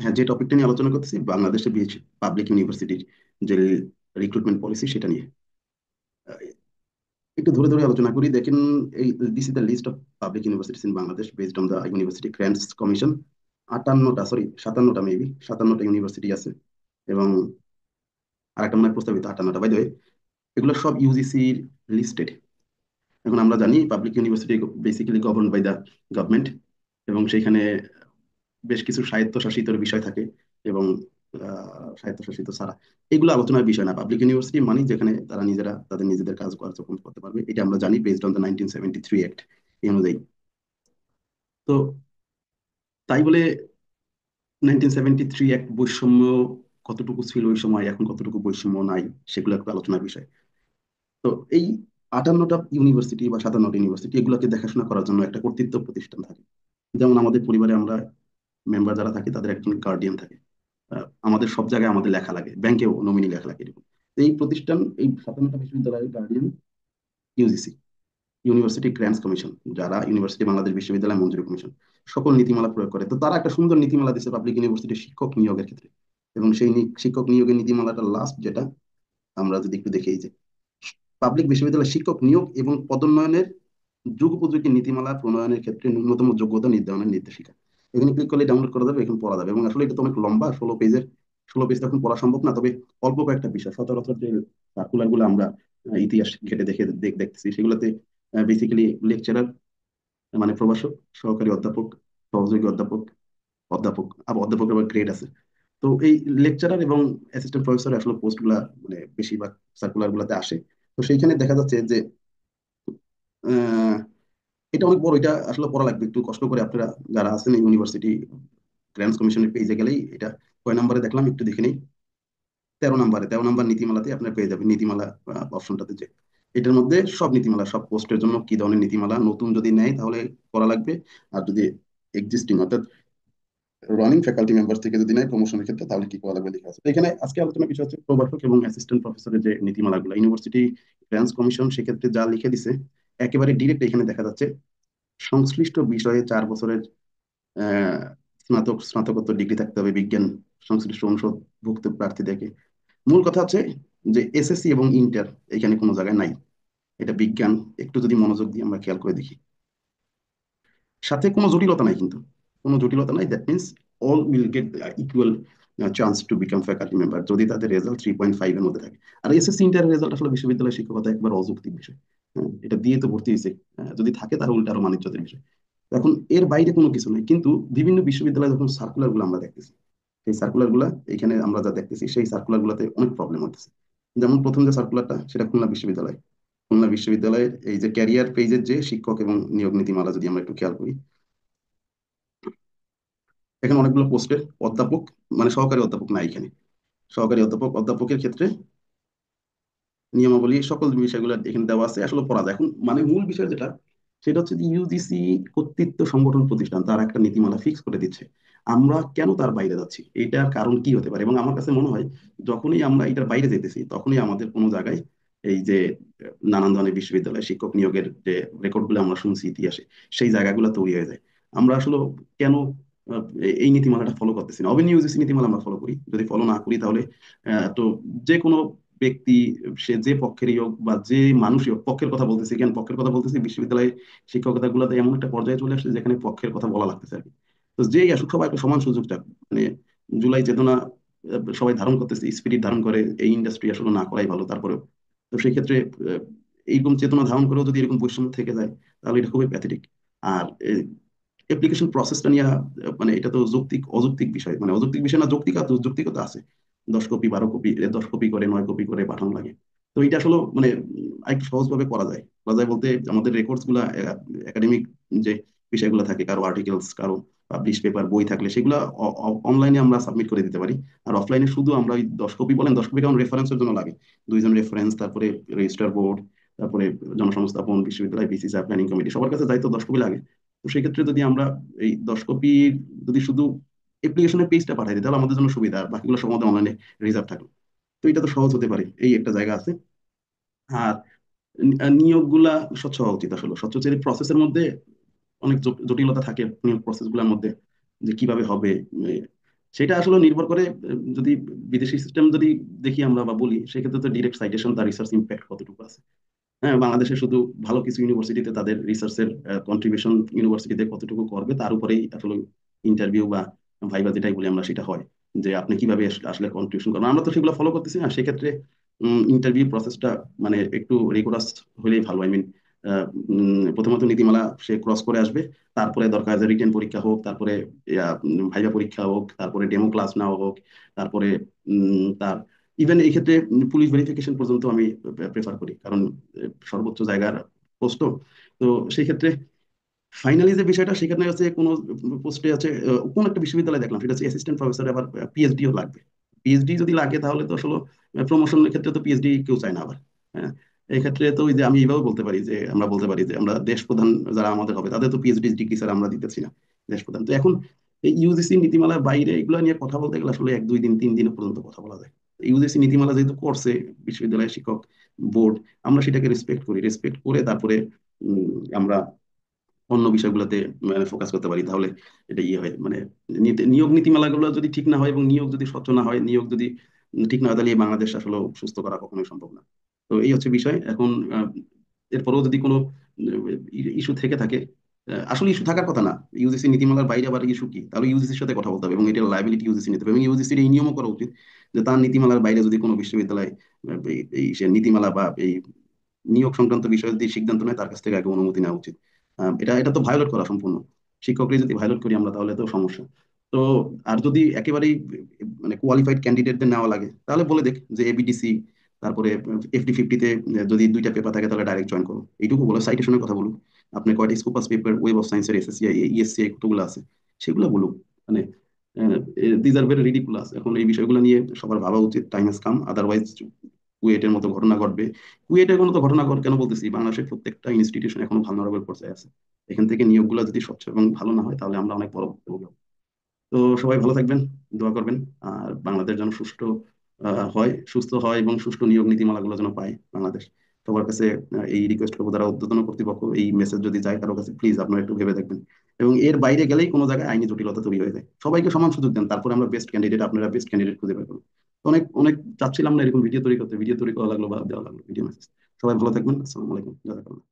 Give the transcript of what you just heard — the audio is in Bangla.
হ্যাঁ, যে টপিকটা নিয়ে আলোচনা করতেছি বাংলাদেশে পাবলিক ইউনিভার্সিটির যে রিক্রুটমেন্ট পলিসি সেটা নিয়ে আহ, একটু ধরে ধরে আলোচনা করি। দেখেন, এই this is the list of public universities in Bangladesh based on the University Grants Commission. 57টা মেবি 57টা ইউনিভার্সিটি আছে, এবং আরেকটা মনে হয় প্রস্তাবিত 58টা। বাই দ্য ওয়ে, এগুলো সব ইউজিসির লিস্টেড। এখন আমরা জানি public university basically govern by the government, এবং সেইখানে বেশ কিছু স্বায়ত্তশাসিত বিষয় থাকে, এবং স্বায়ত্তশাসিত ছাড়া এগুলো আলোচনার বিষয় না। পাবলিক ইউনিভার্সিটি মানে যেখানে তারা নিজেরা তাদের নিজেদের কাজ কার্যক্রম করতে পারবে, এটা আমরা জানি বেসড অন দ্য 1973 অ্যাক্ট, এই অনুযায়ী। তো তাই বলে 1973 অ্যাক্ট বৈষম্য কতটুকু ছিল ওই সময়, এখন কতটুকু বৈষম্য নাই, সেগুলো একটু আলোচনার বিষয়। তো এই 58টা ইউনিভার্সিটি বা 57টা ইউনিভার্সিটি এগুলোকে দেখাশোনা করার জন্য একটা কর্তৃত্ব প্রতিষ্ঠান থাকে। যেমন আমাদের পরিবারে আমরা মেম্বার যারা থাকি তাদের একজন গার্ডিয়ান থাকে। আমাদের সব জায়গায় আমাদের লেখা লাগে, ব্যাংকেও নমিনি লেখা লাগে এরকম। তো এই প্রতিষ্ঠান, এই 57টা বিশ্ববিদ্যালয়ের guardian UGC, university Grants commission, যারা ইউনিভার্সিটি বাংলাদেশ বিশ্ববিদ্যালয় মঞ্জুরি কমিশন, সকল নীতিমালা প্রয়োগ করে। তো তারা একটা সুন্দর নীতিমালা দিচ্ছে পাবলিক ইউনিভার্সিটির শিক্ষক নিয়োগের ক্ষেত্রে। এবং সেই শিক্ষক নিয়োগের নীতিমালাটা লাস্ট যেটা, আমরা যদি একটু দেখি, এই যে পাবলিক বিশ্ববিদ্যালয় শিক্ষক নিয়োগ এবং পদোন্নয়নের যুগোপযোগী নীতিমালা প্রণয়নের ক্ষেত্রে ন্যূনতম যোগ্যতা নির্ধারণের নির্দেশিকা। এখানে ক্লিক করলে ডাউনলোড করা যাবে, এখন পড়া যাবে। এবং আসলে এটা তো অনেক লম্বা, 16 পেজের। 16 পেজ তো এখন পড়া সম্ভব না, তবে অল্প কয়েকটা বিষয় সচরাচর যে সার্কুলার গুলো আমরা ইতিহাস ঘেটে দেখে দেখতেছি, সেগুলোতে বেসিক্যালি লেকচারার মানে প্রভাষক, সহকারী অধ্যাপক, সহযোগী অধ্যাপক, অধ্যাপক, আবার অধ্যাপকের আবার গ্রেড আছে। তো এই লেকচারার এবং অ্যাসিস্ট্যান্ট প্রফেসর আসলে পোস্ট গুলা মানে বেশিরভাগ সার্কুলার গুলাতে আসে। তো সেইখানে দেখা যাচ্ছে যে আহ, এটা অনেক বড়, এটা আসলে পড়া লাগবে একটু কষ্ট করে। আপনারা যারা আছেন ইউনিভার্সিটি গ্র্যান্টস কমিশনের পেজে গেলেই এটা কয় নম্বরে দেখলাম একটু দেখে নেই। 13 নম্বরে, 13 নম্বর নীতিমালাতে আপনার পেয়ে যাবেন নীতিমালা অপশনটাতে, যে এটার মধ্যে সব নীতিমালা, সব পোস্টের জন্য কি ধরনের নীতিমালা নতুন যদি নেয় তাহলে করা লাগবে, আর যদি এক্সিস্টিং অর্থাৎ রানিং ফ্যাকাল্টি মেম্বার থেকে যদি নেয় প্রমোশনের ক্ষেত্রে তাহলে কি করা লাগবে লেখা আছে। তো এখানে আজকে আলোচনার বিষয় হচ্ছে প্রভাষক এবং অ্যাসিস্ট্যান্ট প্রফেসরের যে নীতিমালাগুলো ইউনিভার্সিটি গ্র্যান্টস কমিশন সেক্ষেত্রে যা লিখে দিছে, একেবারে ডিরেক্ট এখানে দেখা যাচ্ছে সংশ্লিষ্ট বিষয়ে 4 বছরের আহ, স্নাতকোত্তর ডিগ্রি থাকতে হবে বিজ্ঞান সংশ্লিষ্ট অনুষদভুক্ত প্রার্থীদেরকে। মূল কথা হচ্ছে যে এসএসসি এবং ইন্টার এখানে কোনো জায়গায় নাই, এটা বিজ্ঞান। একটু যদি মনোযোগ দিয়ে আমরা খেয়াল করে দেখি, সাথে কোনো জটিলতা নাই, কিন্তু কোনো জটিলতা নাই। That means all will get equal chance to become faculty member যদি তাদের রেজাল্ট 3.5 এর মধ্যে থাকে। আর এসএসসি ইন্টারের রেজাল্ট আসলে বিশ্ববিদ্যালয় শিক্ষকতা একবার অযৌক্তিক বিষয়। হ্যাঁ, এটা দিয়ে তো ভর্তি হয়েছে, যদি থাকে তার উল্টা আরো মানিজ্যতের বিষয়। এখন এর বাইরে কোনো কিছু নেই, কিন্তু বিভিন্ন বিশ্ববিদ্যালয়ে যখন সার্কুলার গুলো আমরা দেখতেছি, সেই সার্কুলার গুলা এখানে আমরা যা দেখতেছি সেই সার্কুলার গুলাতে অনেক প্রবলেম হতেছে। যেমন প্রথম যে সার্কুলারটা সেটা খুলনা বিশ্ববিদ্যালয়। খুলনা বিশ্ববিদ্যালয়ের এই যে ক্যারিয়ার পেজের যে শিক্ষক এবং নিয়োগ নীতিমালা যদি আমরা একটু খেয়াল করি, এখানে অনেকগুলো পোস্টের অধ্যাপক মানে সহকারী অধ্যাপক না এখানে। সহকারী অধ্যাপক, অধ্যাপকের ক্ষেত্রে নিয়মাবলী সকল বিষয়গুলো এখানে দেওয়া আছে, আসলে পড়া যায়। এখন মানে মূল বিষয় যেটা, সেটা হচ্ছে যে ইউজিসি কর্তৃত্ব সংগঠন প্রতিষ্ঠান তার একটা নীতিমালা ফিক্স করে দিচ্ছে, আমরা কেন তার বাইরে যাচ্ছি, এটার কারণ কি হতে পারে। এবং আমার কাছে মনে হয় যখনই আমরা এটার বাইরে যেতেছি তখনই আমাদের কোনো জায়গায় এই যে নানান ধরনের বিশ্ববিদ্যালয় শিক্ষক নিয়োগের যে রেকর্ড গুলো আমরা শুনছি ইতিহাসে, সেই জায়গাগুলো তৈরি হয়ে যায়। আমরা আসলে কেন এই নীতিমালাটা ফলো করতেছি না। অবেন ইউজিসি নীতিমালা আমরা ফলো করি, যদি ফলো না করি তাহলে তো যে কোনো ব্যক্তি, সে যে পক্ষেরই হোক বা যে মানুষই হোক, পক্ষের কথা বলতেছি কেন, পক্ষের কথা বলতেছি বিশ্ববিদ্যালয়ে শিক্ষকতা গুলোতে এমন একটা পর্যায়ে চলে আসছে যেখানে পক্ষের কথা বলা লাগতেছে আর কি। তো যেই আসুক সবাই একটা সমান সুযোগটা মানে জুলাই চেতনা সবাই ধারণ করতেছে, স্পিরিট ধারণ করে, এই ইন্ডাস্ট্রি আসলে না করাই ভালো তারপরেও। তো সেই ক্ষেত্রে আহ, এইরকম চেতনা ধারণ করেও যদি এরকম বৈষম্য থেকে যায় তাহলে এটা খুবই প্যাথেটিক। আর অ্যাপ্লিকেশন প্রসেসটা নিয়ে মানে এটা তো যৌক্তিক অযৌক্তিক বিষয়, মানে অযৌক্তিক বিষয় না, যৌক্তিকতা আছে। 10 কপি 12 কপি, 10 কপি করে 9 কপি করে পাঠানো লাগে। তো এটা আসলে মানে আরেকটু সহজভাবে করা যায় বলতে আমাদের রেকর্ডস গুলা একাডেমিক যে বিষয়গুলো থাকে, কারো আর্টিকেলস, কারো পাবলিশ পেপার, বই থাকলে সেগুলো অনলাইনে আমরা সাবমিট করে দিতে পারি। আর অফলাইনে শুধু আমরা ওই 10 কপি বলেন, 10 কপি কারণ রেফারেন্সের জন্য লাগে, দুইজন রেফারেন্স, তারপরে রেজিস্ট্রার বোর্ড, তারপরে জনসংস্থাপন, বিশ্ববিদ্যালয় বিসিসিআই প্ল্যানিং কমিটি, সবার কাছে যাই তো 10 কপি লাগে। তো সেক্ষেত্রে যদি আমরা এই 10 কপির যদি শুধু অ্যাপ্লিকেশনের পেজটা পাঠাই দিই তাহলে আমাদের জন্য সুবিধা, আর বাকিগুলো সব আমাদের অনলাইনে রিজার্ভ থাকলো। তো এটা তো সহজ হতে পারে, এই একটা জায়গা আছে। আর নিয়োগগুলা স্বচ্ছ হওয়া উচিত। আসলে স্বচ্ছ যে প্রসেসের মধ্যে অনেক জটিলতা থাকে নিয়োগ প্রসেস গুলোর মধ্যে, যে কিভাবে হবে, সেটা আসলে নির্ভর করে যদি বিদেশি সিস্টেম যদি দেখি আমরা বা বলি, সেক্ষেত্রে তো ডিরেক্ট সাইটেশন তার রিসার্চ ইম্প্যাক্ট কতটুকু আছে। হ্যাঁ, বাংলাদেশে শুধু ভালো কিছু ইউনিভার্সিটিতে তাদের রিসার্চের কন্ট্রিবিউশন ইউনিভার্সিটিতে কতটুকু করবে তার উপরেই আসলে ইন্টারভিউ বা ভাইবা যেটাই বলি আমরা সেটা হয়, যে আপনি কিভাবে আসলে কন্ট্রিবিউশন করবেন। আমরা তো সেগুলো ফলো করতেছি না, সেক্ষেত্রে ইন্টারভিউ প্রসেসটা মানে একটু রিগোরাস হলেই ভালো। আই মিন প্রথমত নীতিমালা সে ক্রস করে আসবে, তারপরে দরকার যে রিটেন পরীক্ষা হোক, তারপরে ভাইবা পরীক্ষা হোক, তারপরে ডেমো ক্লাস নেওয়া হোক, তারপরে তার ইভেন এই ক্ষেত্রে পুলিশ ভেরিফিকেশন পর্যন্ত আমি প্রেফার করি, কারণ সর্বোচ্চ জায়গার পোস্ট। তো সেই ক্ষেত্রে ফাইনালি যে বিষয়টা সেখানে হচ্ছে কোনো পোস্টে আছে, কোন একটা বিশ্ববিদ্যালয়ে দেখলাম সেটা হচ্ছে অ্যাসিস্ট্যান্ট প্রফেসর, আবার পিএইচডিও লাগবে। পিএইচডি যদি লাগে তাহলে তো আসলে প্রমোশনের ক্ষেত্রে তো পিএইচডি কেউ চায় না আবার। হ্যাঁ, এই ক্ষেত্রে তো ওই যে আমি এইভাবে বলতে পারি যে আমরা বলতে পারি যে আমরা দেশ প্রধান যারা আমাদের হবে তাদের তো পিএইচডি ডিগ্রি স্যার আমরা দিতেছি না দেশ প্রধান। তো এখন এই ইউজিসি নীতিমালার বাইরে এগুলো নিয়ে কথা বলতে গেলে আসলে এক দুই দিন তিন দিন পর্যন্ত কথা বলা যায়। ইউজিসি নীতিমালা যেহেতু করছে বিশ্ববিদ্যালয়ের শিক্ষক বোর্ড, আমরা সেটাকে রেসপেক্ট করি, রেসপেক্ট করে তারপরে আমরা অন্য বিষয়গুলোতে মানে ফোকাস করতে পারি, তাহলে এটা ইয়ে হয় মানে নিয়োগ নীতিমালাগুলো যদি ঠিক না হয় এবং নিয়োগ যদি স্বচ্ছ না হয়, নিয়োগ যদি ঠিক না হয়, তাহলে এই বাংলাদেশ আসলে সুস্থ করা কখনোই সম্ভব না। তো এই হচ্ছে বিষয় এখন। এরপরেও যদি কোনো ইস্যু থেকে থাকে, আসলে ইস্যু থাকার কথা না, ইউজিসি নীতিমালার বাইরে আবার ইস্যু কি, তাহলে ইউজিসির সাথে কথা বলতে হবে এবং এটার লাইবিলিটি ইউজিসি নিতে হবে, এবং ইউজিসির এই নিয়মও করা উচিত যে তার নীতিমালার বাইরে যদি কোনো বিশ্ববিদ্যালয় এই সে নীতিমালা বা এই নিয়োগ সংক্রান্ত বিষয়ে যদি সিদ্ধান্ত নেয়, তার কাছ থেকে আগে অনুমতি নেওয়া উচিত। এটা এটা তো ভায়োলেট করা সম্পূর্ণ। শিক্ষকরা যদি ভায়োলেট করি আমরা, তাহলে তো সমস্যা। তো আর যদি একেবারেই মানে কোয়ালিফাইড ক্যান্ডিডেটদের নেওয়া লাগে, তাহলে বলে দেখ যে এবিডিসি, তারপরে FD50-তে যদি দুইটা পেপার থাকে তাহলে ডাইরেক্ট জয়েন করো, এইটুকু বলো। সাইটেশনের কথা বলুক, আপনি কয়টা স্কোপাস পেপার ওয়েব অফ সায়েন্সের এসএসসি ইএসসি কতগুলো আছে সেগুলো বলুক। মানে দিজ আর ভেরি রিডিকুলাস। এখন এই বিষয়গুলো নিয়ে সবার ভাবা উচিত, টাইম হ্যাজ কাম, আদারওয়াইজ কুয়েটের মতো ঘটনা ঘটবে। কুয়েটের কোনো তো ঘটনা কেন বলতেছি, বাংলাদেশের প্রত্যেকটা ইনস্টিটিউশন এখনো ভালনারেবল পর্যায়ে আছে। এখান থেকে নিয়োগগুলো যদি স্বচ্ছ এবং ভালো না হয়, তাহলে আমরা অনেক বড় ভুক্তভোগী হবো। তো সবাই ভালো থাকবেন, দোয়া করবেন। আর বাংলাদেশ যেন সুষ্ঠু হয়, সুস্থ হয়, এবং সুষ্ঠু নিয়োগ নীতিমালাগুলো যেন পায় বাংলাদেশ। সবার কাছে এই রিকোয়েস্ট করবো, যারা ঊর্ধ্বতন কর্তৃপক্ষ এই মেসেজ যদি যায় কারো কাছে, প্লিজ আপনারা একটু ভেবে দেখবেন। এবং এর বাইরে গেলেই কোনো জায়গায় আইনি জটিলতা তৈরি হয়ে যায়। সবাইকে সমান সুযোগ দেন, তারপরে আমরা বেস্ট ক্যান্ডিডেট, আপনারা বেস্ট ক্যান্ডিডেট খুঁজে বের করুন। তো অনেক অনেক চাচ্ছিলাম না এরকম ভিডিও তৈরি করতে, ভিডিও তৈরি করা লাগলো বা দেওয়া লাগলো ভিডিও মেসেজ। সবাই ভালো থাকবেন, আসসালামু আলাইকুম, জাযাকাল্লাহ।